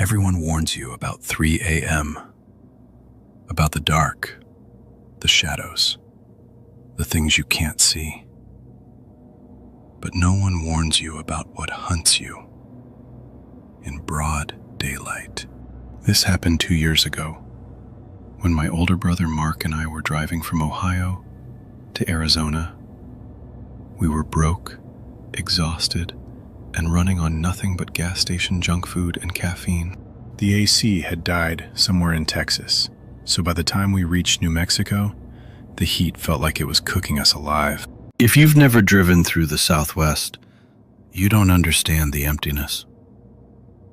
Everyone warns you about 3 a.m., about the dark, the shadows, the things you can't see. But no one warns you about what hunts you in broad daylight. This happened 2 years ago, when my older brother Mark and I were driving from Ohio to Arizona. We were broke, exhausted, and running on nothing but gas station junk food and caffeine. The AC had died somewhere in Texas, so by the time we reached New Mexico, the heat felt like it was cooking us alive. If you've never driven through the Southwest, you don't understand the emptiness.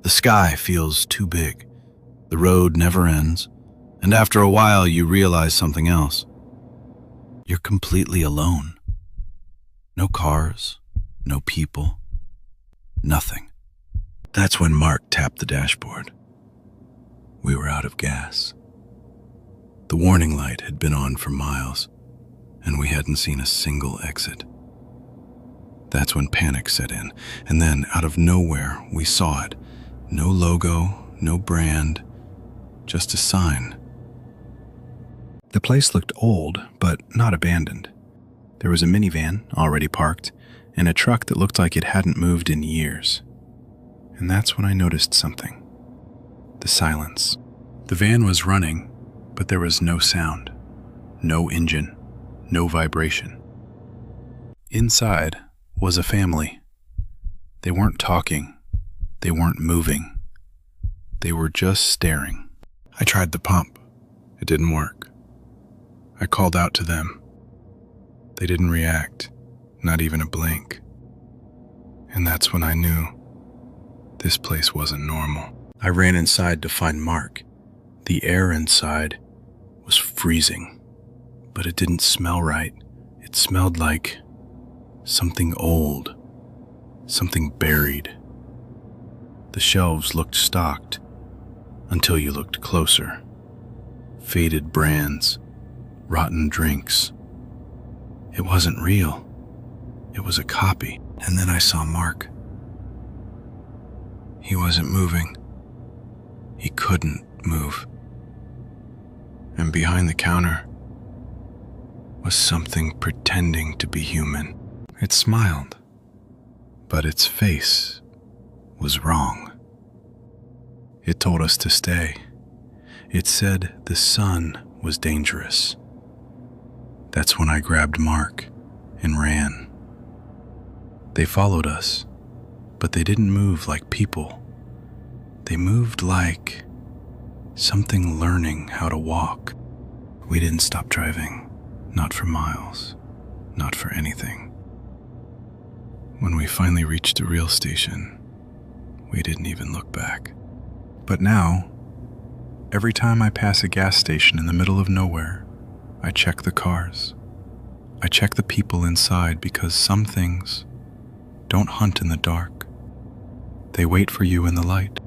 The sky feels too big, the road never ends, and after a while you realize something else. You're completely alone. No cars, no people, nothing. That's when Mark tapped the dashboard. We were out of gas. The warning light had been on for miles, and we hadn't seen a single exit. That's when panic set in, and then out of nowhere we saw it. No logo, no brand, just a sign. The place looked old, but not abandoned. There was a minivan already parked, and a truck that looked like it hadn't moved in years. And that's when I noticed something. The silence. The van was running, but there was no sound, no engine, no vibration. Inside was a family. They weren't talking, they weren't moving. They were just staring. I tried the pump. It didn't work. I called out to them. They didn't react, not even a blink. And that's when I knew this place wasn't normal. I ran inside to find Mark. The air inside was freezing, but it didn't smell right. It smelled like something old, something buried. The shelves looked stocked until you looked closer. Faded brands, rotten drinks. It wasn't real. It was a copy. And then I saw Mark. He wasn't moving. He couldn't move. And behind the counter was something pretending to be human. It smiled, but its face was wrong. It told us to stay. It said the sun was dangerous. That's when I grabbed Mark and ran. They followed us, but they didn't move like people. They moved like something learning how to walk. We didn't stop driving, not for miles, not for anything. When we finally reached a real station, we didn't even look back. But now, every time I pass a gas station in the middle of nowhere, I check the cars. I check the people inside, because some things don't hunt in the dark. They wait for you in the light.